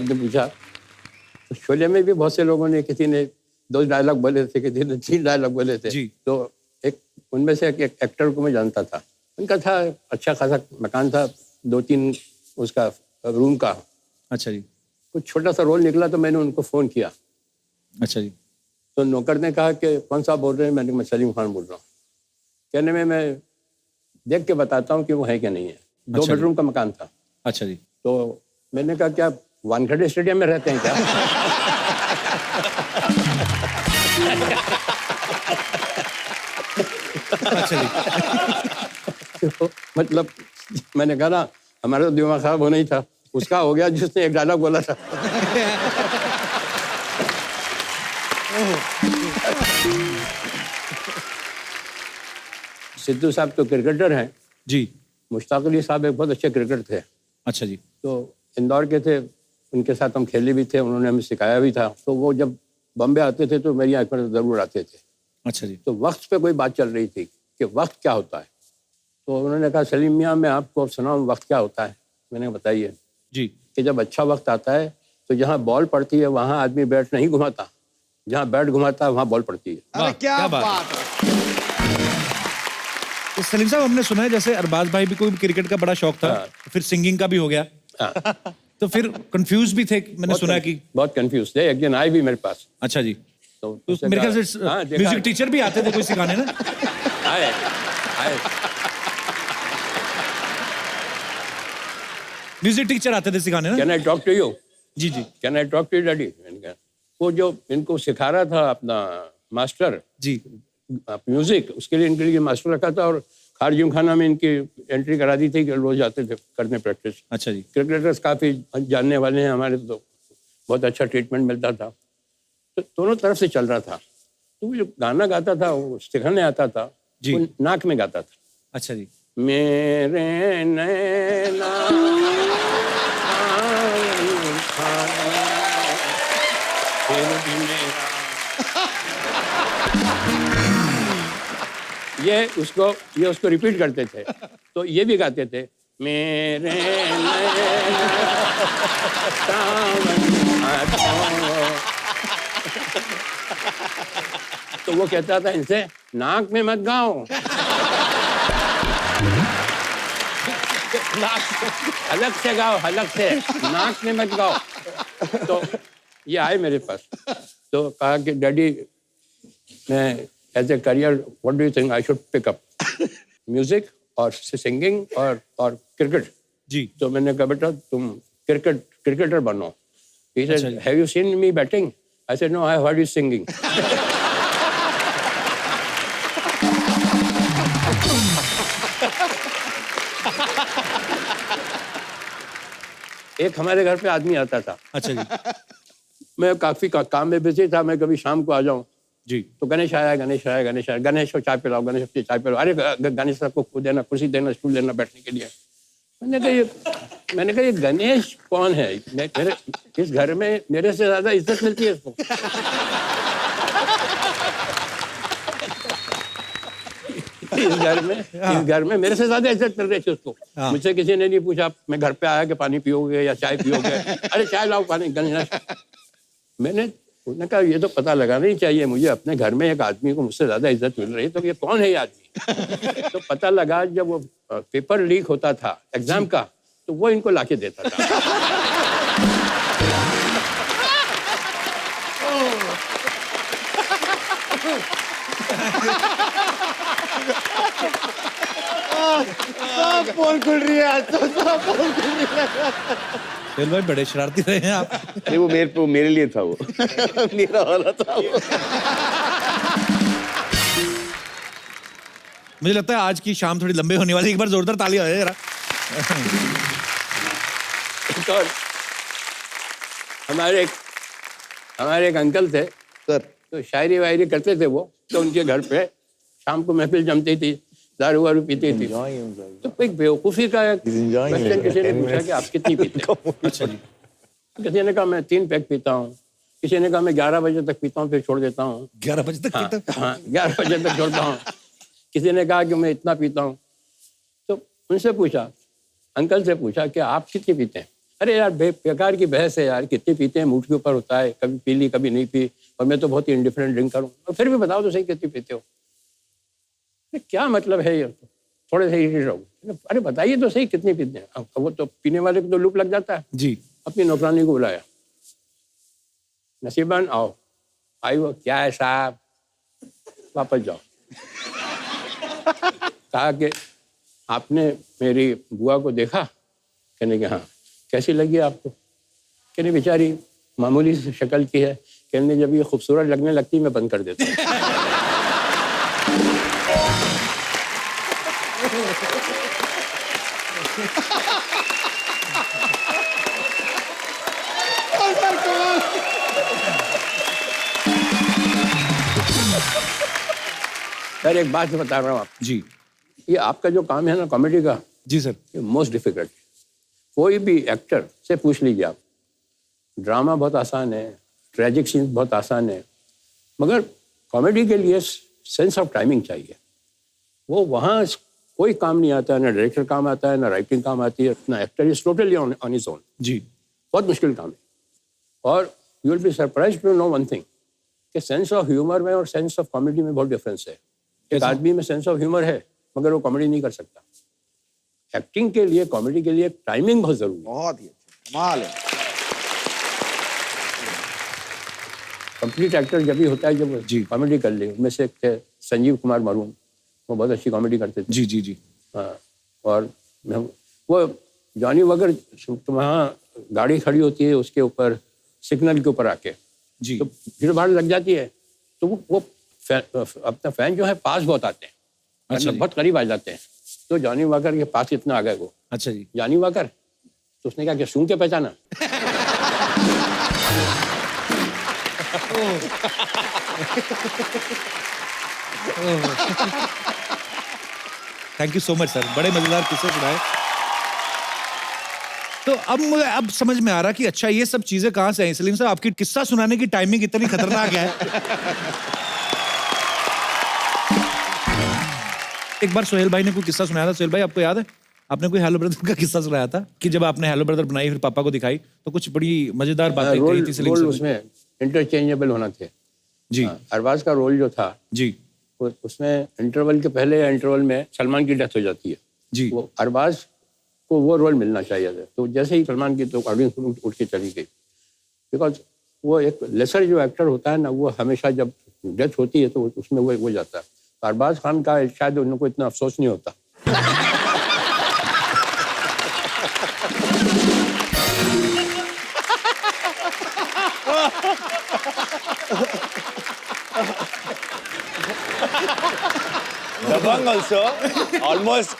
आपने पूछा, तो शोले में भी बहुत से लोगों ने, किसी ने 2 डायलॉग बोले थे, किसी ने 3 डायलॉग बोले थे। जी। तो एक उनमें से एक एक्टर को मैं जानता था। उनका था अच्छा खासा मकान था, 2-3 उसका रूम का। अच्छा जी। कुछ छोटा सा रोल निकला तो मैंने उनको फ़ोन किया। अच्छा जी। तो नौकर ने कहा कि कौन सा बोल रहे हैं? मैंने कहा मैं सलीम खान बोल रहा हूँ। कहने में मैं देख के बताता हूँ कि वो है कि नहीं है। 2 अच्छा जी। बेडरूम का मकान था। अच्छा जी। तो मैंने कहा क्या वानखेड़े स्टेडियम में रहते हैं क्या? अच्छा जी। तो मतलब मैंने कहा ना, हमारा तो दिमाग खराब होना ही था, उसका हो गया जिसने एक डायलॉग बोला था। सिद्धू साहब तो क्रिकेटर हैं। जी। मुश्ताक अली साहब एक बहुत अच्छे क्रिकेटर थे। अच्छा जी। तो इंदौर के थे, उनके साथ हम खेले भी थे, उन्होंने हमें सिखाया भी था। तो वो जब बॉम्बे आते थे तो मेरी आँख पर ज़रूर आते थे। अच्छा जी। तो वक्त पे कोई बात चल रही थी कि वक्त क्या होता है। तो उन्होंने कहा सलीम मियाँ मैं आपको अब सुनाऊँ वक्त क्या होता है। मैंने कहा बताइए। जी। कि जब अच्छा वक्त आता है तो जहाँ बॉल पड़ती है वहाँ आदमी बैट नहीं घुमाता, जहाँ बैट घुमाता है वहाँ बॉल पड़ती है। वाह, क्या बात है। तो सलीम साहब हमने सुना है जैसे अरबाज भाई भी कोई क्रिकेट का बड़ा शौक था, हाँ। फिर सिंगिंग का भी हो गया। हाँ। तो फिर कंफ्यूज भी थे, मैंने सुना कि बहुत कंफ्यूज थे। एक दिन आए भी मेरे पास। अच्छा जी। तो तो मेरे ख्याल से हाँ, देखा। म्यूजिक टीचर भी आते थे कोई सिखाने ना। आए आए म्यूजिक टीचर आते थे सिखाने ना। Can I talk to you? जी जी। Can I talk to you daddy? मैंने कहा वो जो इनको सिखा रहा था अपना मास्टर जी। म्यूजिक, उसके लिए इनके लिए मास्टर रखा था और खारजिम खाना में इनकी एंट्री करा दी थी कि रोज आते थे करने प्रैक्टिस। अच्छा जी। क्रिकेटर्स काफ़ी जानने वाले हैं हमारे, तो बहुत अच्छा ट्रीटमेंट मिलता था। तो दोनों तरफ से चल रहा था। तो वो जो गाना गाता था, वो सिखाने आता था, जी। वो नाक में गाता था। अच्छा जी। मेरे नैना फिर भी मेरा ये उसको रिपीट करते थे। तो ये भी गाते थे मेरे तो वो कहता था इनसे नाक में मत गाओ, अलग से गाओ, अलग से, नाक में मत गाओ। तो ये आए मेरे पास तो कहा कि डैडी मैं as a career what do you think I should pick up, music और सिंगिंग और क्रिकेट? जी। तो मैंने कहा बेटा तुम क्रिकेटर बनो। He said, अच्छा जी। have you seen me batting? I said, no, I have heard you singing. एक हमारे घर पे आदमी आता था। अच्छा जी। मैं काफी काम में बिजी था, मैं कभी शाम को आ जाऊं जी। तो गणेश आया, गणेश आया, गणेश आया, गणेश को चाय पिलाओ, गणेश को चाय पिलाओ। अरे गणेश साहब को देना, कुर्सी देना, स्टूल देना बैठने के लिए। मैंने कहा ये गणेश कौन है? मेरे इस घर में मेरे से ज्यादा इज्जत मिलती है इसको। इस घर में मेरे से ज्यादा इज्जत मिल रही थी उसको। मुझसे किसी ने नहीं पूछा मैं घर पे आया कि पानी पियोगे या चाय पियोगे। अरे चाय लाओ, पानी। गणेश उन्होंने कहा ये तो पता लगाना ही चाहिए मुझे, अपने घर में एक आदमी को मुझसे ज्यादा इज्जत मिल रही है तो ये कौन है ये आदमी? तो पता लगा जब वो पेपर लीक होता था एग्जाम का तो वो इनको लाके देता था। सब पोल खुल रही है आज तो, सब पोल खुल रही है। फिर भाई बड़े शरारती रहे हैं आप। नहीं वो मेरे लिए था वो। मेरा वाला था वो। मुझे लगता है आज की शाम थोड़ी लंबी होने वाली है, एक बार जोरदार ताली हो जाए जरा। तो हमारे एक अंकल थे सर, तो शायरी वायरी करते थे वो। तो उनके घर पे शाम को महफिल जमती थी, दारू वारू पीती थी। तो एक बेवकूफ़ी का क्वेश्चन किसी ने पूछा कि आप कितनी पीते हैं? अच्छा जी। किसी ने कहा मैं 3 पैक पीता हूँ, किसी ने कहा मैं 11 बजे तक पीता हूँ फिर छोड़ देता हूँ। 11 बजे तक पीता? हाँ 11 बजे तक छोड़ता हूँ। किसी ने कहा कि मैं इतना पीता हूँ। तो उनसे पूछा, अंकल से पूछा कि आप कितनी पीते हैं? अरे यार बेकार की बहस है यार, कितनी पीते हैं मूड के ऊपर होता है, कभी पी ली कभी नहीं पी, और मैं तो बहुत ही इंडिफरेंट ड्रिंक करूँ, और फिर भी बताओ तो सही कितनी पीते हो। क्या मतलब है ये, थोड़े से इरिटेट रहो, अरे बताइए तो सही कितनी पीते हैं। अब वो तो पीने वाले को तो लूप लग जाता है जी। अपनी नौकरानी को बुलाया, नसीबन आओ, आई वो क्या है साहब, वापस जाओ। कहा कि आपने मेरी बुआ को देखा? कहने के हाँ। कैसी लगी आपको? कहने बेचारी मामूली सी शक्ल की है, कहने जब ये खूबसूरत लगने लगती मैं बंद कर देता हूँ। सर एक बात बता रहा हूँ आप जी ये आपका जो काम है ना कॉमेडी का, जी सर। ये मोस्ट डिफिकल्ट। कोई भी एक्टर से पूछ लीजिए आप, ड्रामा बहुत आसान है, ट्रेजिक सीन बहुत आसान है, मगर कॉमेडी के लिए सेंस ऑफ टाइमिंग चाहिए। वो वहाँ कोई काम नहीं आता है, ना डायरेक्टर काम आता है, ना राइटिंग काम आती है, ना actor is totally on his own. जी बहुत मुश्किल काम है। और you will be surprised to know one thing कि सेंस ऑफ ह्यूमर में और सेंस ऑफ कॉमेडी में बहुत डिफरेंस है। एक आदमी में सेंस ऑफ ह्यूमर है मगर वो कॉमेडी नहीं कर सकता। एक्टिंग के लिए, कॉमेडी के लिए टाइमिंग बहुत जरूरी है। बहुत ही अच्छा, कमाल है। कंप्लीट एक्टर जब भी होता है जब जी। कॉमेडी कर ले। उनमें से एक थे संजीव कुमार मरून, वो बहुत अच्छी कॉमेडी करते थे। जी जी जी। हाँ, और वो जॉनी वगर वहाँ गाड़ी खड़ी होती है उसके ऊपर सिग्नल के ऊपर आके जी। तो भीड़ भाड़ लग जाती है, तो वो अपना फैन जो है पास बहुत आते हैं, अच्छा मतलब जी। बहुत करीब आ जाते हैं। तो जॉनी वॉकर के पास इतना आ गए वो, अच्छा जी। जॉनी वॉकर, तो उसने कहा कि सूंघ के पहचाना। Thank you so much sir, बड़े मजेदार किस्से सुनाए। तो अब मुझे अब समझ में आ रहा कि अच्छा ये सब चीजें कहाँ से आई। सलीम साहब आपकी किस्सा सुनाने की टाइमिंग इतनी खतरनाक है। एक बार सोहेल भाई ने कोई किस्सा सुनाया था, सोहेल भाई आपको याद है? आपने कोई हेलो ब्रदर का किस्सा सुनाया था कि जब आपने हेलो ब्रदर बनाई फिर पापा को दिखाई तो कुछ बड़ी मजेदार बातें कही थी सलीम रोल साहब ने। उसमें इंटरचेंजेबल होना थे। जी अरबाज का रोल जो था जी उसमें इंटरवल के पहले या इंटरवल में सलमान की डेथ हो जाती है। जी। वो अरबाज को वो रोल मिलना चाहिए था, तो जैसे ही सलमान की तो ऑडियंस उठ के चली गई, बिकॉज वो एक लेसर जो एक्टर होता है ना, वो हमेशा जब डेथ होती है तो उसमें वो जाता है। तो अरबाज खान का शायद उनको इतना अफसोस नहीं होता। दबंग also almost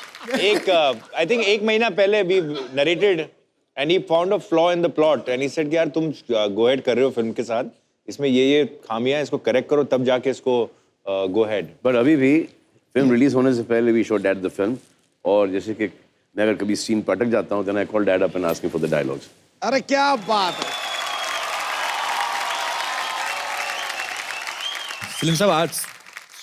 I think एक महीना पहले we narrated and he found a flaw in the plot and he said कि यार तुम go ahead कर रहे हो फिल्म के साथ, इसमें ये खामियां, इसको करेक्ट करो तब जाके इसको go ahead। पर अभी भी फिल्म रिलीज होने से पहले we show dad the film, और जैसे कि मैं अगर कभी सीन पर अटक जाता हूँ then I call dad up and asking for the dialogues. अरे क्या बात है। सलीम साहब आज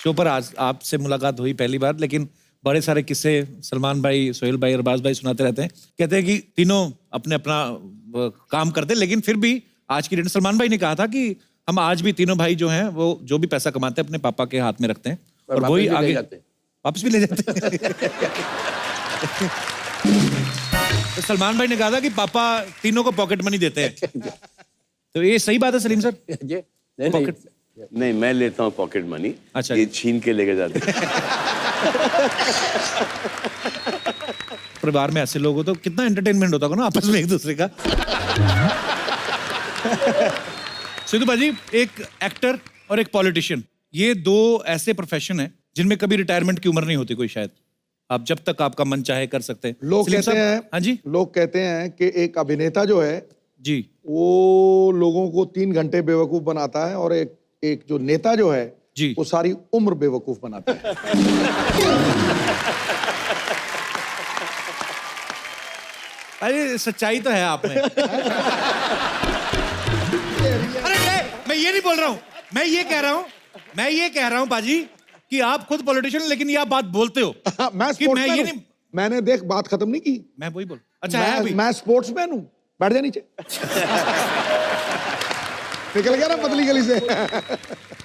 शो पर आज आपसे मुलाकात हुई पहली बार, लेकिन बड़े सारे किस्से सलमान भाई, सोहेल भाई, अरबाज भाई सुनाते रहते हैं। कहते हैं कि तीनों अपने अपना काम करते हैं, लेकिन फिर भी आज की डेट में सलमान भाई ने कहा था कि हम आज भी तीनों भाई जो हैं वो जो भी पैसा कमाते हैं अपने पापा के हाथ में रखते हैं और वही आगे वापस भी ले जाते हैं। तो सलमान भाई ने कहा था कि पापा तीनों को पॉकेट मनी देते हैं, तो ये सही बात है सलीम सर? पॉकेट नहीं, मैं लेता हूँ पॉकेट मनी। अच्छा। ये छीन के लेके जाते हैं। परिवार में ऐसे लोग हो तो कितना एंटरटेनमेंट होता होगा ना आपस में एक दूसरे का। सिद्धू भाजी, एक एक्टर और एक पॉलिटिशियन, ये दो ऐसे प्रोफेशन हैं जिनमें कभी रिटायरमेंट की उम्र नहीं होती कोई, शायद आप जब तक आपका मन चाहे कर सकते हैं। लोग सलीम कहते साहब, हैं, हाँ जी लोग कहते हैं कि एक अभिनेता जो है जी, वो लोगों को 3 घंटे बेवकूफ बनाता है और एक जो नेता जो है जी वो सारी उम्र बेवकूफ बनाता है। अरे सच्चाई तो है आप में। अरे मैं ये नहीं बोल रहा हूँ, मैं ये कह रहा हूँ पाजी कि आप खुद पॉलिटिशियन, लेकिन ये आप बात बोलते हो मैं कि मैं ये स्पोर्ट्समैन नहीं। हूँ। मैंने देख बात खत्म नहीं की। मैं वही बोल, अच्छा है अभी। मैं स्पोर्ट्समैन हूँ। बैठ जा नीचे। निकल गया ना पतली गली से।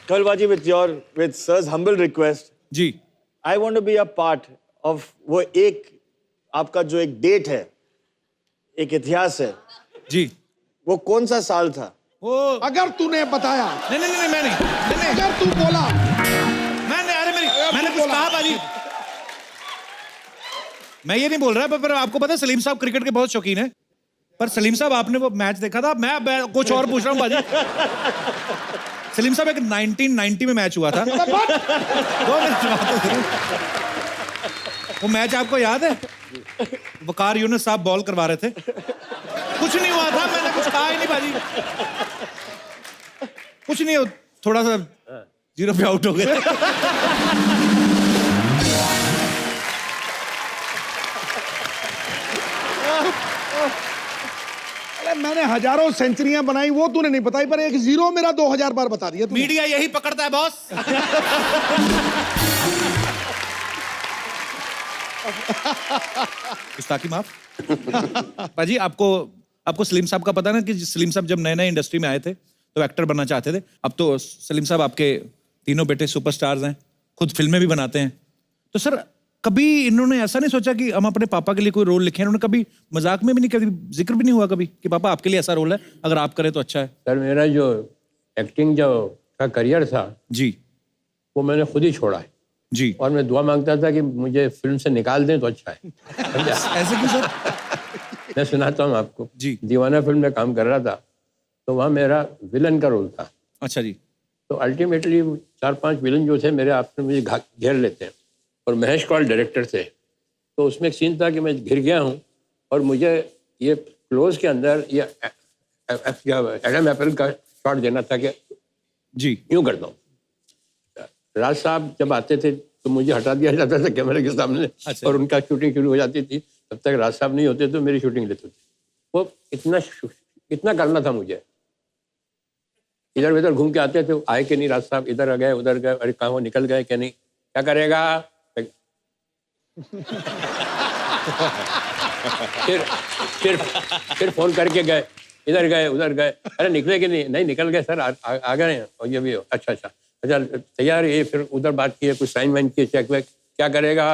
Kawalbaji, with sir's humble request, ji I want to be a part of वो एक आपका जो एक डेट है, एक इतिहास है, जी वो कौन सा साल था? वो अगर तूने बताया, नहीं नहीं नहीं मैं नहीं अगर तू बोला, मैंने अरे मैंने कुछ कहा बाजी। मैं ये नहीं बोल रहा पर आपको पता है सलीम साहब क्रिकेट के बहुत शौकीन है, पर सलीम साहब आपने वो मैच देखा था? मैं कुछ और पूछ रहा हूँ बाजी। सलीम साहब एक 1990 में मैच हुआ था। 2 मिनट बात करो। वो मैच आपको याद है? वकार यूनुस साहब बॉल करवा रहे थे, कुछ नहीं हुआ था, मैंने कुछ कहा ही नहीं बाजी, कुछ नहीं, थोड़ा सा 0 पे आउट हो गए। मैंने हजारों सेंचुरियां बनाई वो तूने नहीं बताई, पर एक 0 मेरा 2000 बार बता दिया तूने। मीडिया यही पकड़ता है बॉस। गुस्ताखी माफ। पाजी आपको सलीम साहब का पता ना कि सलीम साहब जब नए नए इंडस्ट्री में आए थे तो एक्टर बनना चाहते थे। अब तो सलीम साहब आपके तीनों बेटे सुपरस्टार्स हैं, खुद फिल्में भी बनाते हैं। तो सर कभी इन्होंने ऐसा नहीं सोचा कि हम अपने पापा के लिए कोई रोल लिखें? इन्होंने कभी मजाक में भी नहीं, कभी जिक्र भी नहीं हुआ कभी कि पापा आपके लिए ऐसा रोल है, अगर आप करें तो अच्छा है? सर मेरा जो एक्टिंग का करियर था जी वो मैंने खुद ही छोड़ा है जी। और मैं दुआ मांगता था कि मुझे फिल्म से निकाल दें तो अच्छा है। ऐसे क्यों सर? मैं सुनाता हूँ आपको। जी। दीवाना फिल्म में काम कर रहा था तो वहाँ मेरा विलन का रोल था। अच्छा जी। तो अल्टीमेटली 4-5 विलन जो थे मेरे आपसे मुझे घेर लेते हैं और महेश कौल डायरेक्टर थे। तो उसमें एक सीन था कि मैं घिर गया हूँ और मुझे ये क्लोज के अंदर ये एडम एप्पल का शॉट देना था कि जी यूँ करता हूँ। राज साहब जब आते थे तो मुझे हटा दिया जाता था कैमरे के सामने। अच्छा। और उनका शूटिंग शुरू हो जाती थी, तब तक राज साहब नहीं होते तो मेरी शूटिंग लेते थे। वो इतना करना था मुझे। इधर उधर घूम के आते थे, आए कि नहीं राज साहब, इधर गए उधर गए, अरे कहाँ वो निकल गए क्या नहीं, क्या करेगा। फिर फोन करके गए, इधर गए उधर गए, अरे निकले कि नहीं निकल गए सर, आ गए हैं और ये भी हो। अच्छा तैयार है। फिर उधर बात की, कुछ साइन वाइन किए, चेक वेक, क्या करेगा।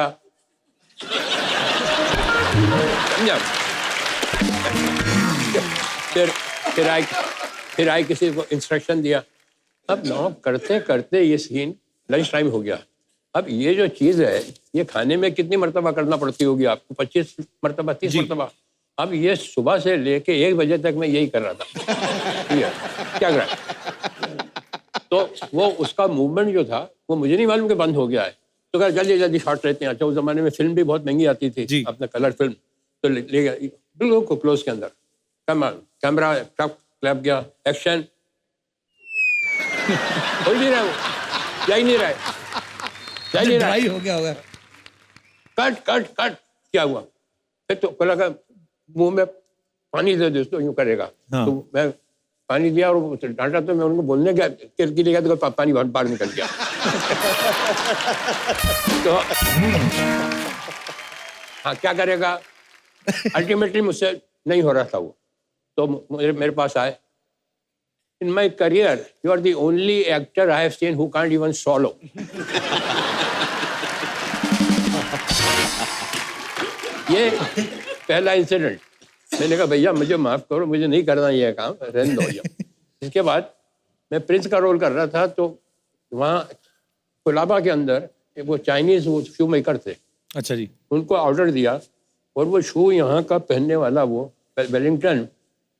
समझा। फिर आई किसी को इंस्ट्रक्शन दिया। अब नौ करते करते ये सीन लंच टाइम हो गया। अब ये जो चीज़ है ये खाने में कितनी मरतबा करना पड़ती होगी आपको, 25 मरतबा 30 मरतबा। अब ये सुबह से लेके 1 बजे तक मैं यही कर रहा था। क्या कर रहा है? तो वो उसका मूवमेंट जो था वो मुझे नहीं मालूम कि बंद हो गया है। तो कहा जल्दी शॉट लेते हैं। अच्छा उस जमाने में फिल्म भी बहुत महंगी आती थी, अपना कलर फिल्म। तो ले गया बिल्कुल क्लोज के अंदर, कैमरा क्लैप गया, एक्शन। हो ही नहीं रहा, वो जा ही नहीं रहा है, ड्राई हो गया होगा। कट क्या हुआ? फिर तो बोला का मुंह में पानी दे दोस्तों, यूं करेगा। हाँ। तो मैं पानी दिया और डांटा तो मैं उनको बोलने गया के लिए तो पानी बाहर निकल गया। तो हाँ क्या करेगा। अल्टीमेटली मुझसे नहीं हो रहा था वो। तो मेरे पास आए। In my career you are the only actor I have seen who can't even swallow। ये पहला इंसिडेंट। मैंने कहा भैया मुझे माफ करो, मुझे नहीं करना ये काम, रहने दो भैया। इसके बाद मैं प्रिंस का रोल कर रहा था तो वहाँ कोलाबा के अंदर वो चाइनीज वो शू मेकर थे। अच्छा जी। उनको ऑर्डर दिया और वो शू यहाँ का पहनने वाला वो वेलिंगटन,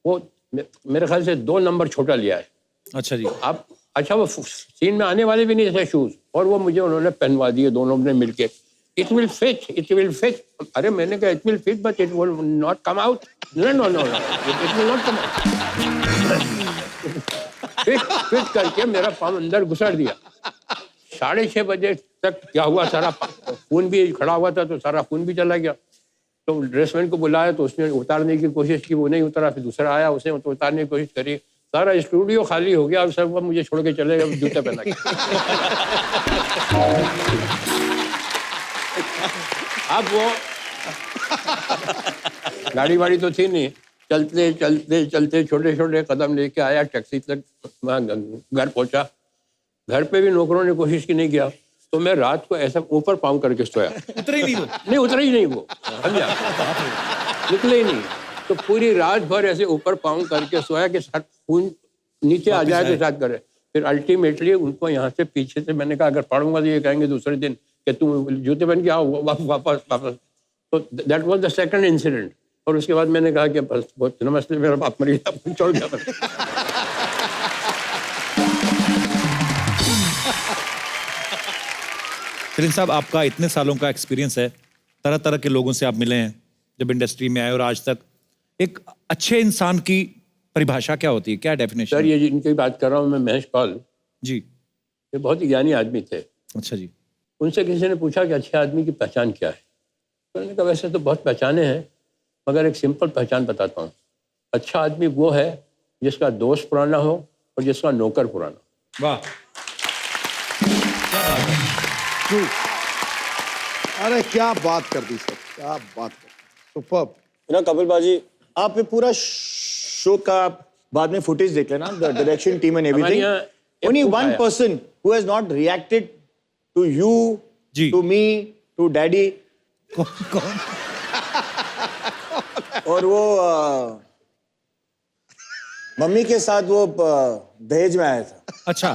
वो मेरे ख्याल से 2 नंबर छोटा लिया है। अच्छा जी। आप अच्छा वो सीन में आने वाले भी नहीं थे शूज, और वो मुझे उन्होंने पहनवा दिए दोनों ने मिलके। It will fit. अरे मैंने कहा it will fit but it will not come out. No it will not come out. Fit करके मेरा पाँव अंदर घुसड़ दिया। 6:30 बजे तक क्या हुआ, सारा खून भी खड़ा हुआ था तो सारा खून भी चला गया। तो ड्रेसमैन को बुलाया तो उसने उतारने की कोशिश की, वो नहीं उतरा। फिर दूसरा आया, उसने तो उतारने की कोशिश करी। सारा स्टूडियो खाली हो गया और सब मुझे छोड़ के चले गए जूते पहना के। अब वो गाड़ी वाड़ी तो थी नहीं, चलते चलते चलते छोटे छोटे कदम लेके आया, टैक्सी तक, वहाँ घर पहुंचा। घर पे भी नौकरों ने कोशिश की, नहीं किया, तो मैं रात को ऐसा ऊपर पाँव करके सोया। उतरे ही नहीं वो। नहीं, उतरा ही नहीं वो, समझा, निकले ही नहीं। तो पूरी रात भर ऐसे ऊपर पाँव करके सोया कि खून नीचे आ जाए के साथ करे। फिर अल्टीमेटली उनको यहाँ से पीछे से मैंने कहा अगर पढ़ूंगा तो ये कहेंगे दूसरे दिन कि तुम जूते पहन के आओ वापस। तो that was the second incident. और उसके बाद मैंने कहा कि बस बहुत नमस्ते, मेरा बाप मर गया, छोड़ गया। सलीम साहब, आपका इतने सालों का एक्सपीरियंस है, तरह तरह के लोगों से आप मिले हैं जब इंडस्ट्री में आए और आज तक। एक अच्छे इंसान की परिभाषा क्या होती है, क्या डेफिनेशन? सर, ये जिनकी बात कर रहा हूँ मैं, महेश कौल, जी। ये बहुत ही ज्ञानी आदमी थे। अच्छा जी। उनसे किसी ने पूछा कि अच्छे आदमी की पहचान क्या है? तो उन्होंने कहा वैसे तो बहुत पहचाने हैं, मगर एक सिंपल पहचान बताता हूँ। अच्छा आदमी वो है जिसका दोस्त पुराना हो और जिसका नौकर पुराना। वाह, अरे क्या बात कर दी सर, क्या बात कर दी, सुपर्ब। कपिल बाजी, आप ये पूरा शो का बाद में फुटेज देख लेना, द डायरेक्शन टीम एंड हमारे एवरीथिंग। यहाँ एक ओनली cook वन आया। Person who has not reacted to you, जी। To me, to daddy. कौन? और वो मम्मी के साथ वो दहेज में आया था। अच्छा,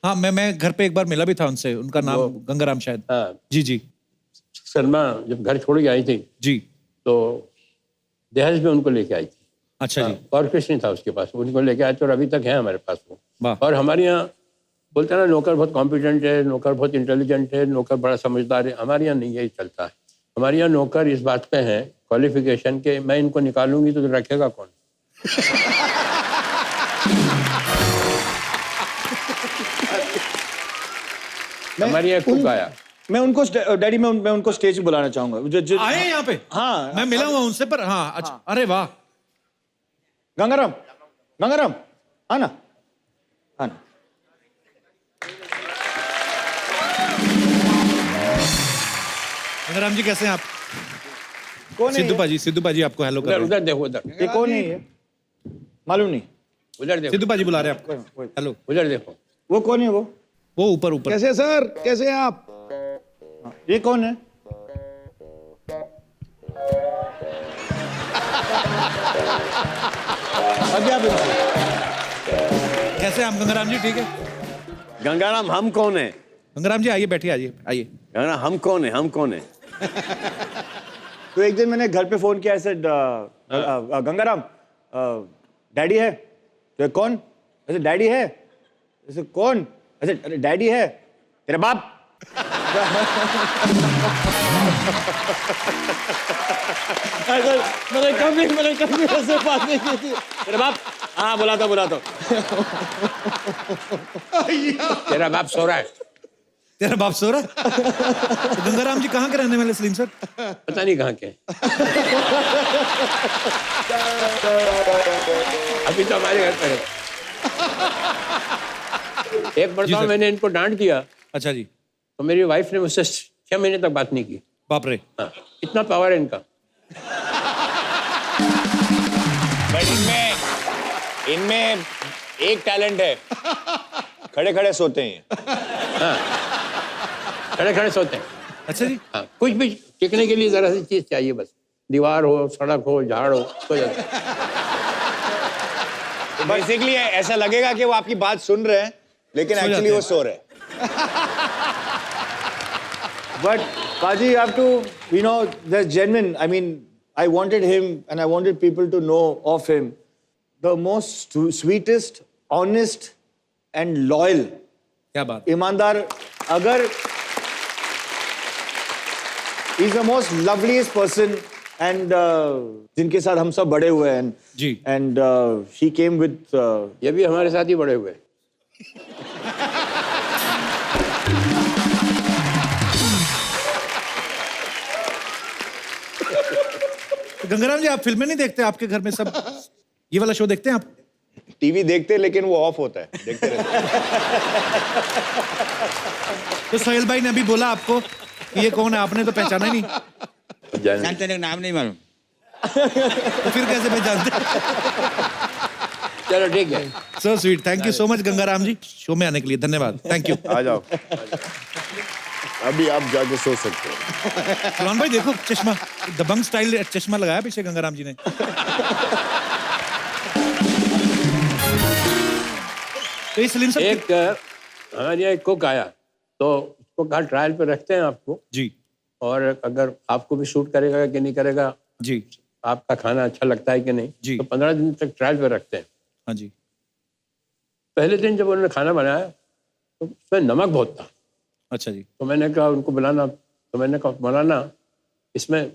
हाँ, मैं घर पे एक बार मिला भी था उनसे, उनका नाम गंगाराम शायद। हाँ, जी जी शर्मा जब घर छोड़ के आई थी जी। तो दहेज में उनको लेके आई थी। अच्छा जी। और कुछ नहीं था उसके पास, उनको लेके आए थे और अभी तक है हमारे पास वो। वाह। और हमारे यहाँ बोलते हैं ना, नौकर बहुत कॉम्पिटेंट है, नौकर बहुत इंटेलिजेंट है, नौकर बड़ा समझदार है। हमारे यहाँ नहीं यही चलता है। हमारे यहाँ नौकर इस बात पे है क्वालिफिकेशन के, मैं इनको निकालूंगी तो रखेगा कौन? हमारे यहाँ कुक आया। मैं उनको डैडी मैं उनको स्टेज पे बुलाना चाहूंगा। आए यहाँ पे? हाँ, मैं मिला हुआ उनसे, पर हाँ, अच्छा, अरे वाह। गंगाराम, गंगाराम, आना, आना। गंगाराम जी, कैसे हैं आप? कौन है ये? सिद्धू पाजी आपको हेलो कर उधर रहे हैं। उधर देखो, उधर ये कौन है ये? मालूम नहीं। उधर देखो, सिद्धू पाजी बुला रहे हैं आपको, हेलो। उधर देखो। वो कौन है वो? वो ऊपर ऊपर। कैसे सर, कैसे हैं आप? ये कौन है? अभी आप कैसे हैं आप गंगाराम जी, ठीक है? गंगाराम हम कौन है? गंगाराम जी आइए, बैठिए, आइए आइए। गंगाराम हम कौन है? हम कौन है? तो एक दिन मैंने घर पे फोन किया, ऐसे गंगाराम डैडी है? तो कौन? ऐसे डैडी है? ऐसे कौन? ऐसे अरे डैडी है तेरा बाप। मैंने कभी ऐसे बात नहीं की थी। तेरा बाप, हाँ बुलाता तेरा बाप सो रहा है। तेरा बाप सो रहा है? तो गंगाराम जी कहाँ के रहने वाले सलीम सर? पता नहीं कहाँ के। अभी तो हमारे घर पर है। एक मरतबा मैंने इनको डांट दिया अच्छा जी। तो मेरी वाइफ ने मुझसे 6 महीने तक बात नहीं की। बाप रे। हाँ, इतना पावर है इनका। इनमें एक टैलेंट है, खड़े खड़े सोते हैं। खड़े खड़े सोते हैं। अच्छा जी। हाँ, कुछ भी टिकने के लिए जरा सी चीज चाहिए, बस दीवार हो, सड़क हो, झाड़ हो, सो जाते हैं। बेसिकली ऐसा लगेगा कि वो आपकी बात सुन रहे हैं, लेकिन सो एक्चुअली जाते वो हैं। सो रहे हैं। But Paji, you have to, you know, that's genuine. I mean, I wanted him and I wanted people to know of him. The most sweetest, honest and loyal. क्या बात। ईमानदार, अगर he's the most loveliest person and जिनके साथ हम सब बड़े हुए हैं। जी। And he came with ये भी हमारे साथ ही बड़े हुए। तो गंगाराम जी, आप फिल्में नहीं देखते? आपके घर में सब ये वाला शो देखते हैं आप? टीवी देखते हैं, लेकिन वो ऑफ होता है, देखते रहते हैं। तो सोहेल भाई ने अभी बोला आपको कि ये कौन है, आपने तो पहचाना ही नहीं। जानते नहीं, नाम नहीं मालूम। तो फिर कैसे पहचानते? चलो ठीक है। So sweet, thank you so much Gangaram ji, शो में आने के लिए धन्यवाद, थैंक यू। आ जाओ, अभी आप जाके सो सकते हो। सलमान भाई देखो चश्मा, दबंग स्टाइल चश्मा लगाया पीछे गंगाराम जी ने। तो ये सलीम साहब एक हमारे यहाँ एक कुक आया, तो उसको कहा ट्रायल पे रखते हैं आपको, जी और अगर आपको भी शूट करेगा कि नहीं करेगा, जी आपका खाना अच्छा लगता है कि नहीं, जी। तो 15 दिन तक ट्रायल पे रखते हैं। हाँ जी। पहले दिन जब उन्होंने खाना बनाया तो उसमें नमक बहुत था। अच्छा जी। तो मैंने कहा उनको बुलाना, तो मैंने कहा मौलाना इसमें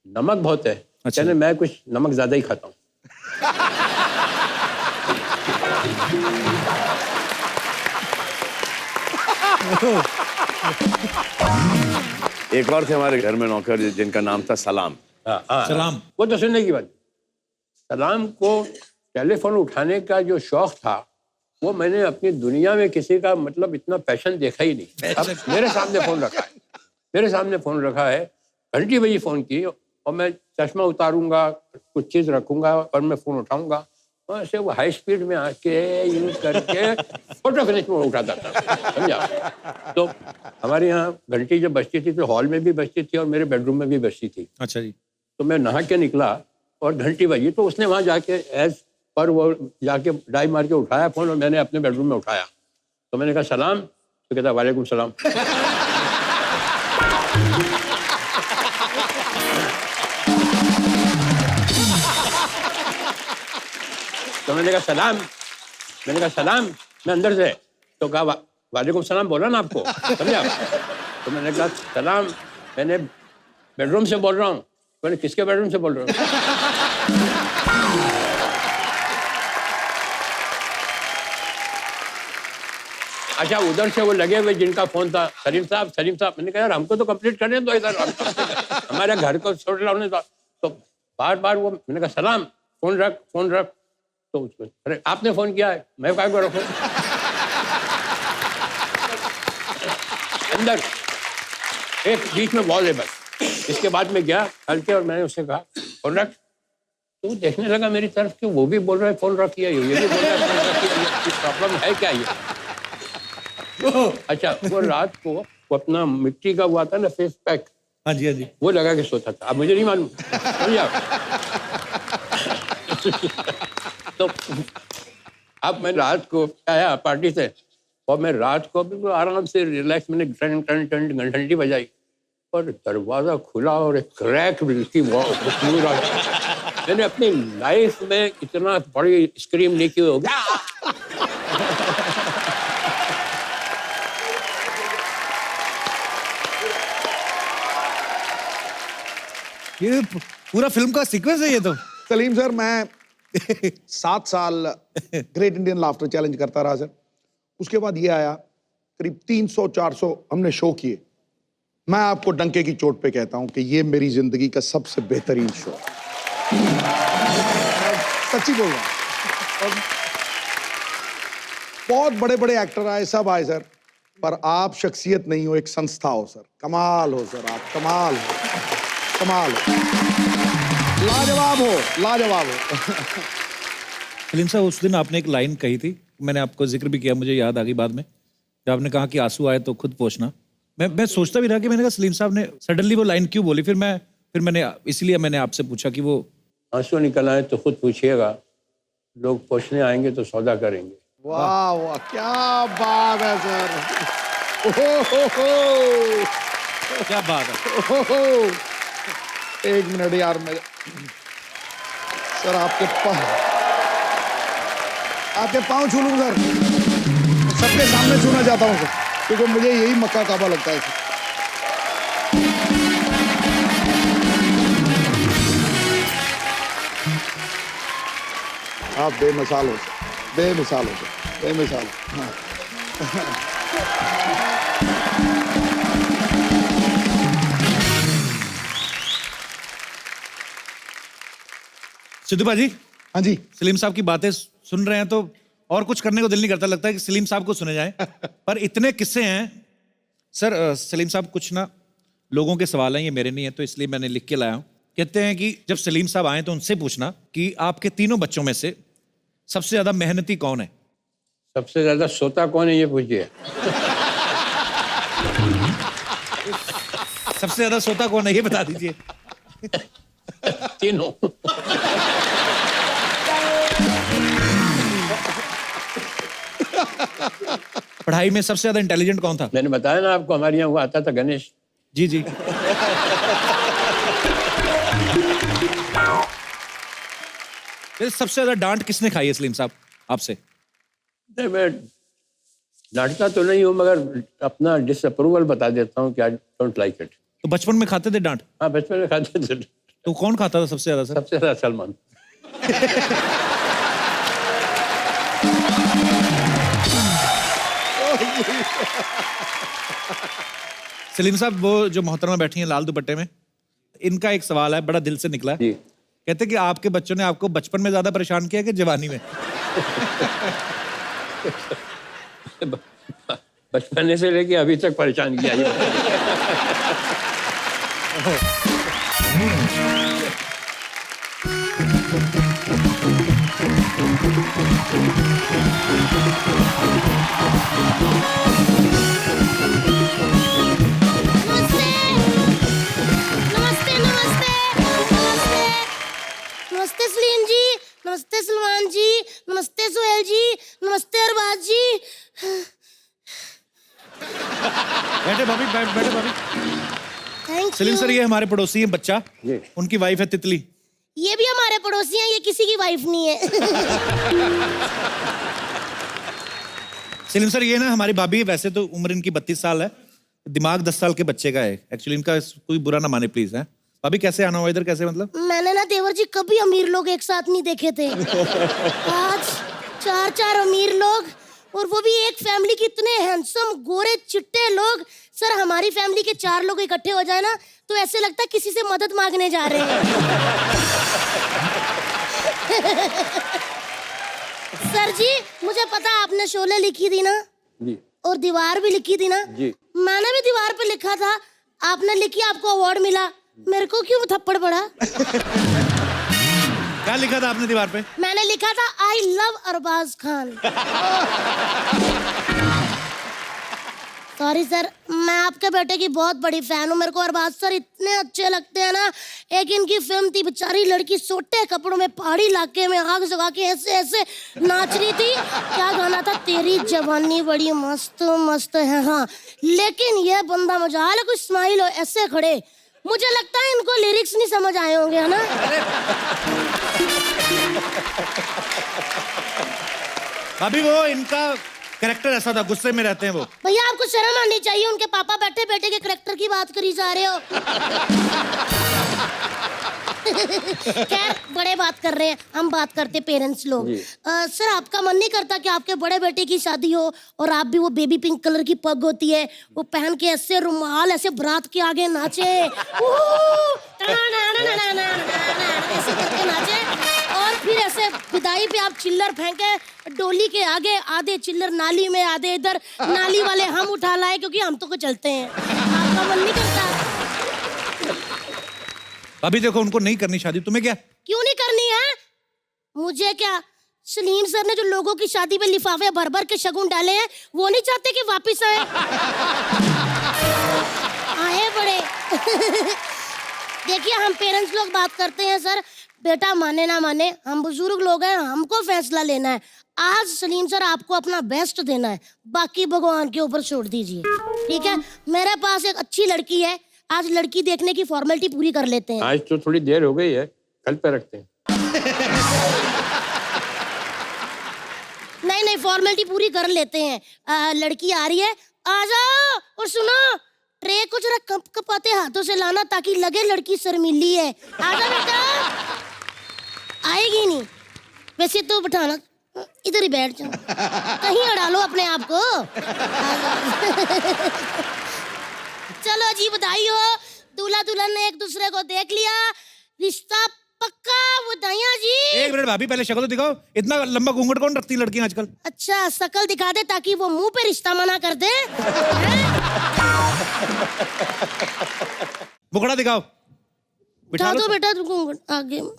नमक बहुत है। अच्छा। कहने मैं कुछ नमक ज्यादा ही खाता हूँ। एक और थे हमारे घर में नौकर जिनका नाम था सलाम। सलाम। वो तो सुनने की बात। सलाम को टेलीफोन उठाने का जो शौक था वो मैंने अपनी दुनिया में किसी का मतलब इतना पैशन देखा ही नहीं। अब मेरे सामने फोन रखा है, मेरे सामने फोन रखा है, घंटी बजी फोन की और मैं चश्मा उतारूंगा, कुछ चीज रखूंगा और मैं फोन उठाऊंगा, और ऐसे वो हाई स्पीड में आके यूज करके फोटो फिनिश में उठाता था, समझा। तो हमारे यहाँ घंटी जब बजती थी तो हॉल में भी बजती थी और मेरे बेडरूम में भी बजती थी। अच्छा जी। तो मैं नहा के निकला और घंटी बजी, तो उसने वहां जाके एज पर वो जाके डाई मार के उठाया फोन और मैंने अपने बेडरूम में उठाया। तो मैंने कहा सलाम, तो कहता वालेकुम सलाम। तो मैंने कहा सलाम, मैंने कहा सलाम, मैं अंदर से, तो कहा वालेकुम सलाम बोला ना आपको, समझा। तो मैंने कहा सलाम, मैंने बेडरूम से बोल रहा हूँ। मैंने किसके बेडरूम से बोल रहा हूँ? अच्छा, उधर से वो लगे हुए जिनका फोन था, सलीम साहब, सलीम साहब। मैंने कहा यार हमको तो कंप्लीट करने दो इधर, हमारे घर को छोड़ लाने दो। तो बार बार वो, मैंने कहा सलाम, फोन रख, फोन रख। तो उसको, अरे आपने फोन किया है, मैं काय को रखूं? अंदर एक बीच में वॉल है बस। इसके बाद में गया हल्के और मैंने उससे कहा फोन रख। तो वो देखने लगा मेरी तरफ कि वो भी बोल रहा है फोन रखिए, ये भी बोल रहा है फोन रखिए, प्रॉब्लम है क्या ये? अच्छा, वो रात को वो अपना मिट्टी का हुआ था ना फेस पैक, हाँ जी हाँ जी। वो लगा के सोता था। अब मुझे नहीं मालूम, समझा। तो अब मैं रात को आया पार्टी से और मैं रात को बिल्कुल आराम से रिलैक्स, मैंने टन टन टन घंटी बजाई और दरवाजा खुला और एक क्रैक की मैंने अपनी लाइफ में इतना बड़ी स्क्रीम नहीं की होगी। ये पूरा फिल्म का सीक्वेंस है ये तो। सलीम सर, मैं 7 साल ग्रेट इंडियन लाफ्टर चैलेंज करता रहा सर। उसके बाद ये आया, करीब 300-400 हमने शो किए। मैं आपको डंके की चोट पे कहता हूं कि ये मेरी जिंदगी का सबसे बेहतरीन शो, सच्ची बोल रहा हूं। और बहुत बड़े बड़े एक्टर आए, सब आए सर, पर आप शख्सियत नहीं हो, एक संस्था हो सर। कमाल हो सर, आप कमाल हो, कमाल हो, लाजवाब हो, लाजवाब हो। सलीम साहब, उस दिन आपने एक लाइन कही थी, मैंने आपको जिक्र भी किया, मुझे याद आ गई बाद में, जब आपने कहा कि आंसू आए तो खुद पोंछना। मैं सोचता भी रहा कि मैंने कहा सलीम साहब ने सडनली वो लाइन क्यों बोली। फिर मैंने इसलिए मैंने आपसे पूछा कि वो आंसू निकल आए तो खुद पूछिएगा, लोग पूछने आएंगे तो सौदा करेंगे। वाह वाह, क्या बात है सर। ओहो, क्या बात है। ओहो, एक मिनट यार, मेरे सर आपके पाँव छू लूं सर, सबके सामने छूना चाहता हूं सर, क्योंकि मुझे यही मक्का काबा लगता है सर। आप बेमिसाल हो सर, बेमिसाल हो सर, बेमिसाल हो। हाँ। सिद्धू भाजी, हाँ जी, सलीम साहब की बातें सुन रहे हैं तो और कुछ करने को दिल नहीं करता, लगता है कि सलीम साहब को सुने जाए। पर इतने किस्से हैं सर। सलीम साहब, कुछ ना लोगों के सवाल हैं, ये मेरे नहीं है, तो इसलिए मैंने लिख के लाया हूं कहते हैं कि जब सलीम साहब आए तो उनसे पूछना कि आपके तीनों बच्चों में से सबसे ज्यादा मेहनती कौन है? सबसे ज्यादा सोता कौन है ये पूछिए। सबसे ज्यादा सोता कौन है ये बता दीजिए। तीनों। पढ़ाई में सबसे ज्यादा इंटेलिजेंट कौन था? मैंने बताया ना आपको, हमारे यहाँ वो आता था गणेश। जी जी। सबसे ज्यादा डांट किसने खाई है सलीम साहब आपसे? नहीं, मैं डांटता तो नहीं हूँ, मगर अपना डिसअप्रूवल बता देता हूँ कि आई डोंट लाइक इट। तो बचपन में खाते थे डांट? हाँ, बचपन में खाते थे। तो कौन खाता था सबसे ज्यादा सर? सबसे ज्यादा सलमान। सलीम साहब, वो जो मोहतरमा बैठी हैं लाल दुपट्टे में, इनका एक सवाल है, बड़ा दिल से निकला है। जी। कहते कि आपके बच्चों ने आपको बचपन में ज्यादा परेशान किया कि जवानी में? बचपन से लेके अभी तक परेशान किया ये। नमस्ते नमस्ते नमस्ते नमस्ते नमस्ते सलीम जी, नमस्ते सलमान जी, नमस्ते सोहेल जी, नमस्ते अरबाज जी। बैठे भाभी, बैठे भाभी। Thank Salim you. सर, ये हमारे पड़ोसी हैं बच्चा, जी। उनकी वाइफ है तितली। ये भी हमारे पड़ोसी हैं, ये किसी की वाइफ नहीं है। सलीम सर, ये ना हमारी भाभी है, वैसे तो उम्र इनकी 32 साल है, दिमाग 10 साल के बच्चे का है। एक्चुअली इनका कोई बुरा ना माने प्लीज। है भाभी, कैसे आना हुआ इधर, कैसे मतलब? मैंने ना देवर जी कभी अमीर लोग एक साथ नहीं देखे थे। आज 4 अमीर लोग, और वो भी एक फैमिली के इतने हैंडसम गोरे चिट्टे लोग। सर, हमारी फैमिली के 4 लोग इकट्ठे हो जाए ना तो ऐसे लगता है किसी से मदद मांगने जा रहे हैं। सर जी, मुझे पता आपने शोले लिखी थी ना, जी। और दीवार भी लिखी थी ना। जी। मैंने भी दीवार पे लिखा था, आपने लिखी, आपको अवार्ड मिला, मेरे को क्यों थप्पड़ पड़ा? क्या लिखा था आपने दीवार पे? मैंने लिखा था I love Arbaaz Khan. Sorry sir, मैं आपके बेटे की बहुत बड़ी फैन हूँ। मेरे को अरबाज सर इतने अच्छे लगते हैं ना। एक इनकी फिल्म थी, बेचारी लड़की सोटे कपड़ों में पहाड़ी इलाके में आग जगा के ऐसे ऐसे नाच रही थी। क्या गाना था? तेरी जवानी बड़ी मस्त मस्त है। हाँ, लेकिन ये बंदा मजाल है, कुछ स्माइल हो ऐसे खड़े, मुझे लगता है इनको लिरिक्स नहीं समझ आए होंगे, है ना? भाभी, वो इनका कैरेक्टर ऐसा था, गुस्से में रहते हैं वो। भैया, आपको शर्म आनी चाहिए, उनके पापा बैठे बेटे के कैरेक्टर की बात करी जा रहे हो। खैर, बड़े बात कर रहे हैं, हम बात करते पेरेंट्स लोग। सर, आपका मन नहीं करता कि आपके बड़े बेटे की शादी हो और आप भी, वो बेबी पिंक कलर की पग होती है, वो पहन के ऐसे रुमाल ऐसे बारात के आगे नाचे, ऐसे करके नाचे, और फिर ऐसे विदाई पे आप चिल्लर फेंके डोली के आगे, आधे चिल्लर नाली में, आधे इधर, नाली वाले हम उठा लाए क्योंकि हम तो को चलते हैं। आपका मन नहीं करता? भाभी देखो, उनको नहीं करनी शादी, तुम्हें क्या? क्यों नहीं करनी है? मुझे क्या? सलीम सर ने जो लोगों की शादी पे लिफाफे भर भर के शगुन डाले हैं, वो नहीं चाहते कि वापस आए? आए बड़े। देखिए, हम पेरेंट्स लोग बात करते हैं सर, बेटा माने ना माने, हम बुजुर्ग लोग हैं, हमको फैसला लेना है। आज सलीम सर आपको अपना बेस्ट देना है, बाकी भगवान के ऊपर छोड़ दीजिए, ठीक है? मेरे पास एक अच्छी लड़की है, आज लड़की देखने की फॉर्मेलिटी पूरी कर लेते हैं। आज तो थोड़ी देर हो गई है, कल पे रखते हैं। नहीं, फॉर्मेलिटी पूरी कर लेते हैं। लड़की आ रही है, आ जाओ। और सुनो, ट्रे को जरा कप कपाते हाथों से लाना ताकि लगे लड़की शर्मीली है। आ जाओ बेटा। आएगी नहीं, वैसे तो बिठाना, इधर ही बैठ जाओ, कहीं अड़ा लो अपने आप को। चलो जी, बधाई हो, दूल्हा दुल्हन ने एक दूसरे को देख लिया, रिश्ता पक्का। बधाइयां जी। एक मिनट भाभी, पहले शक्ल तो दिखाओ, इतना लंबा घूंघट कौन रखती है लड़कियां आजकल? अच्छा, शकल दिखा दे ताकि वो मुंह पे रिश्ता मना कर दे। मुखड़ा दिखाओ। उठा लो दो बेटा तुमको आगे। ओह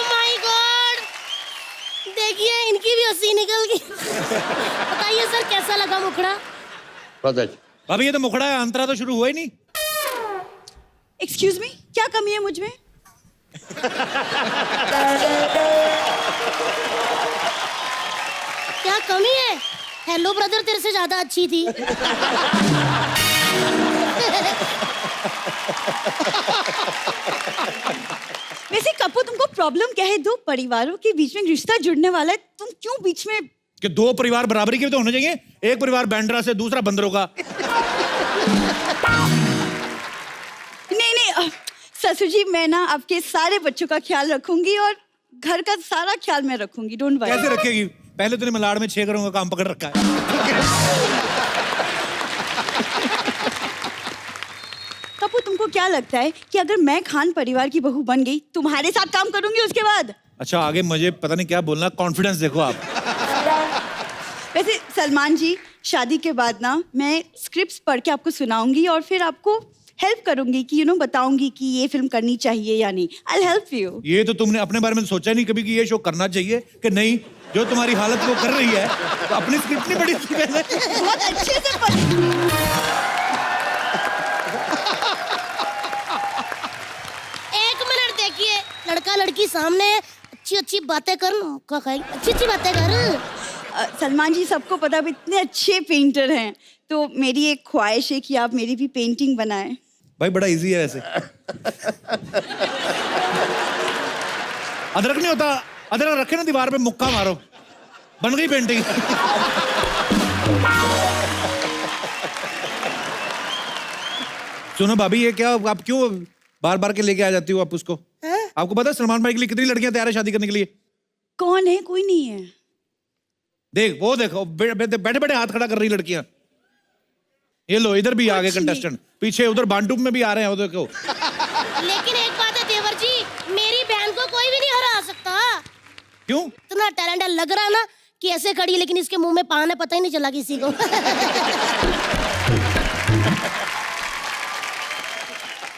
माय गॉड, देखिए इनकी भी हंसी निकल गई। बताइए सर कैसा लगा मुखड़ा? बहुत अच्छा। भाभी ये तो मुखड़ा है, अंतरा तो शुरू हुआ ही नहीं। एक्सक्यूज मी, क्या कमी है मुझ में? क्या कमी है? हेलो ब्रदर तेरे से ज्यादा अच्छी थी। वैसे कपू तुमको प्रॉब्लम क्या है? दो परिवारों के बीच में रिश्ता जुड़ने वाला है, तुम क्यों बीच में? कि दो परिवार बराबरी के भी तो होने चाहिए। एक परिवार बैंड्रा से, दूसरा बंदरों का। नहीं नहीं ससुर जी, मैं ना आपके सारे बच्चों का ख्याल रखूंगी और घर का सारा ख्याल मैं रखूंगी, डोंट वरी। कैसे रखेगी? पहले तूने मलाड़ में 6 घरों का काम पकड़ रखा है। कपू तुमको क्या लगता है कि अगर मैं खान परिवार की बहू बन गई, तुम्हारे साथ काम करूंगी उसके बाद? अच्छा आगे मुझे पता नहीं क्या बोलना, कॉन्फिडेंस देखो आप। वैसे सलमान जी, शादी के बाद ना मैं स्क्रिप्ट्स पढ़ के आपको सुनाऊंगी और फिर आपको हेल्प करूंगी कि बताऊंगी कि ये फिल्म करनी चाहिए या नहीं। I help you. ये तो तुमने अपने बारे में सोचा नहीं कभी कि ये शो करना चाहिए कि नहीं? जो तुम्हारी हालत वो कर रही है, तो अपनी स्क्रिप्ट नहीं पढ़ी थी पहले? बहुत अच्छे से पढ़ी। एक मिनट देखिए, लड़का लड़की सामने है, अच्छी अच्छी बातें कर, अच्छी अच्छी बातें कर। सलमान जी, सबको पता आप इतने अच्छे पेंटर हैं, तो मेरी एक ख्वाहिश है कि आप मेरी भी पेंटिंग बनाएं। भाई बड़ा इजी है वैसे। अदरक नहीं होता, अदरक रखे ना दीवार पे, मुक्का मारो, बन गई पेंटिंग। सुनो भाभी, ये क्या आप क्यों बार बार के लेके आ जाती हो आप उसको? आपको पता है सलमान भाई के लिए कितनी लड़कियां तैयार है शादी करने के लिए? कौन है? कोई नहीं है। देख वो देखो, बैठे बैठे हाथ खड़ा कर रही लड़कियां। ये लो, इधर भी आ गए कंटेस्टेंट, पीछे उधर बांटूप में भी आ रहे हैं, वो देखो। लेकिन एक बात है देवर जी, मेरी बहन को कोई भी नहीं हरा सकता। क्यों? इतना टैलेंट लग रहा है ना कि ऐसे खड़ी है, लेकिन इसके मुंह में पान है, पता ही नहीं चला किसी को।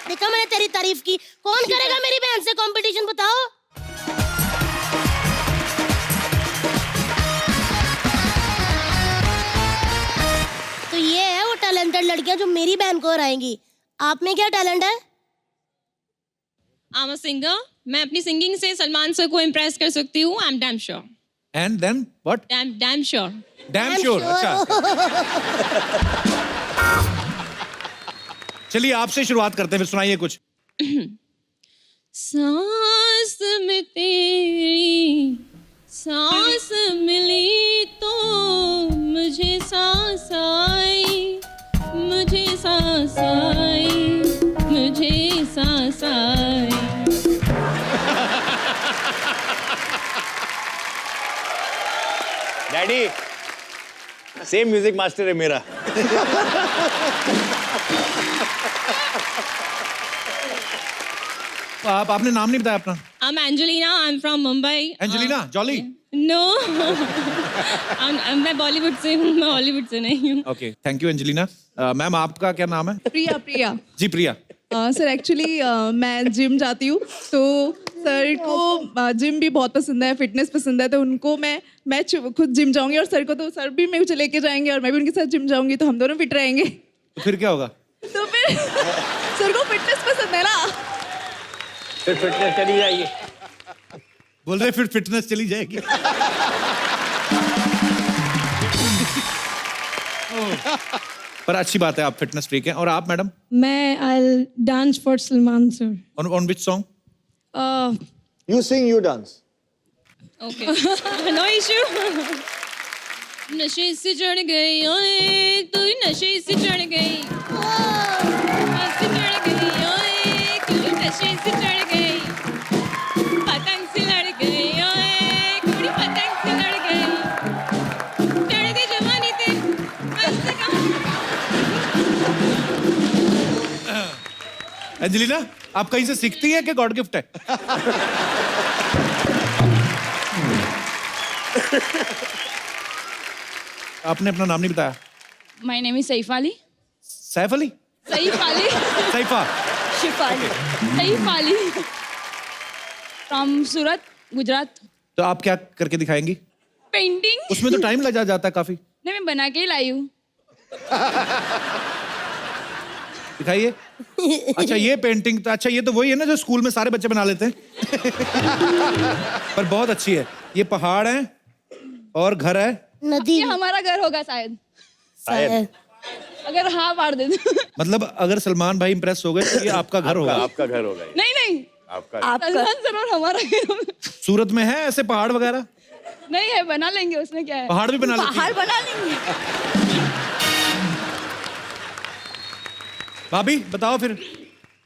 देखा मैंने तेरी तारीफ की। कौन करेगा मेरी बहन से कंपटीशन, बताओ? तो ये है वो टैलेंटेड लड़कियां जो मेरी बहन को हराएंगी। आप में क्या टैलेंट है? I am a singer. मैं अपनी सिंगिंग से सलमान सर को इम्प्रेस कर सकती हूँ। I am damn sure. And then what? Damn sure. Damn sure. अच्छा चलिए आपसे शुरुआत करते हैं, फिर सुनाइए कुछ। सांस में तेरी सांस मिली तो मुझे सांस आई, मुझे सांस आई, मुझे सांस आई। डैडी, सेम म्यूजिक मास्टर है मेरा। आपने नाम नहीं बताया अपना? I'm Angelina. I'm from Mumbai. Angelina Jolie? No. मैं बॉलीवुड से हूँ, मैं हॉलीवुड से नहीं हूँ। Okay, thank you Angelina. Ma'am आपका क्या नाम है? प्रिया। प्रिया जी प्रिया। सर एक्चुअली मैं जिम जाती हूँ, तो सर को जिम भी बहुत पसंद है, फिटनेस पसंद है, तो उनको मैं खुद जिम जाऊंगी और सर को, तो सर भी मेरे को लेके जाएंगे और मैं भी उनके साथ जिम जाऊंगी, तो हम दोनों फिट रहेंगे। तो फिर क्या होगा? तो फिर सर को फिटनेस पसंद है ना, फिर फिटनेस चली जाएगी। बोल रहे फिर फिटनेस चली जाएगी। पर अच्छी बात है, आप फिटनेस फ्रीक हैं। और आप मैडम? मैं I dance for Salman sir. On which song? You sing, you dance. Okay. No issue. नशे से चढ़ गई ओए तू, नशे से चढ़ गई, नशे से चढ़ गई ओए तू, नशे से चढ़ गई, पतंग से लड़ गई ओए कुड़ी, पतंग से लड़ गई, चढ़ गई जवानी ते मस्त का। एंजेलिना, आप कहीं से सीखती है कि गॉड गिफ्ट है? आपने अपना नाम नहीं बताया। My name is Saif Ali. Saif Ali, Saif Ali. Saifa. Shifali. Saif Ali. From Surat, Gujarat. तो आप क्या करके दिखाएंगी? पेंटिंग. उसमें तो टाइम लग जाता है काफी. नहीं, मैं बना के ही लाई हूँ. दिखाइए. अच्छा ये पेंटिंग तो, अच्छा ये तो वही है ना जो स्कूल में सारे बच्चे बना लेते हैं. पर बहुत अच्छी है. ये पहाड़ है और घर है. नदी. ये हमारा घर होगा शायद. शायद. अगर हाँ मार दे तो. मतलब अगर सलमान भाई इंप्रेस हो गए तो ये आपका घर होगा. आपका घर होगा ये. नहीं नहीं, आपका सलमान सर और हमारा घर होगा. सूरत में है ऐसे पहाड़ वगैरह? नहीं है, बना लेंगे, उसमें क्या है. पहाड़ भी बना लेती पहाड़ हैं? बना लेंगे. भाभी बताओ फिर.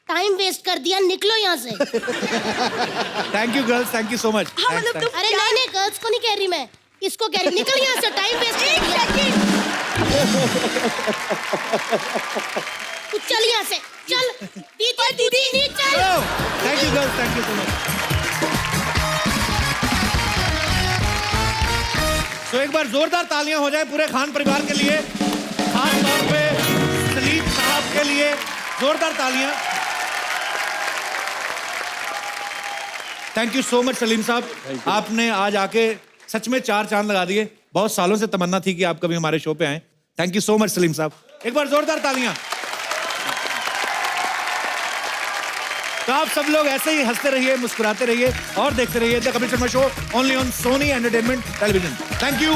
टाइम वेस्ट कर दिया, निकलो यहाँ से. Thank you girls, thank you so much. हाँ मतलब तुम अरे नहीं नहीं, गर्ल्स को नहीं कह रही मैं, इसको कह रही. निकल यहाँ से, टाइम वेस्ट कर दिया. तू चल यहाँ से, चल. दीदी चल. Thank you girls, thank you so much. तो एक बार जोरदार तालियां हो जाए पूरे खान परिवार के लिए, खास तौर पे सलीम साहब के लिए जोरदार तालियां. Thank you so much Salim साहब, आपने आज आके सच में 4 चांद लगा दिए. बहुत सालों से तमन्ना थी कि आप कभी हमारे शो पे आए. Thank you so much Salim साहब, एक बार जोरदार तालियां. तो आप सब लोग ऐसे ही हंसते रहिए, मुस्कुराते रहिए और देखते रहिए the Kapil Sharma show only on Sony entertainment television. Thank you.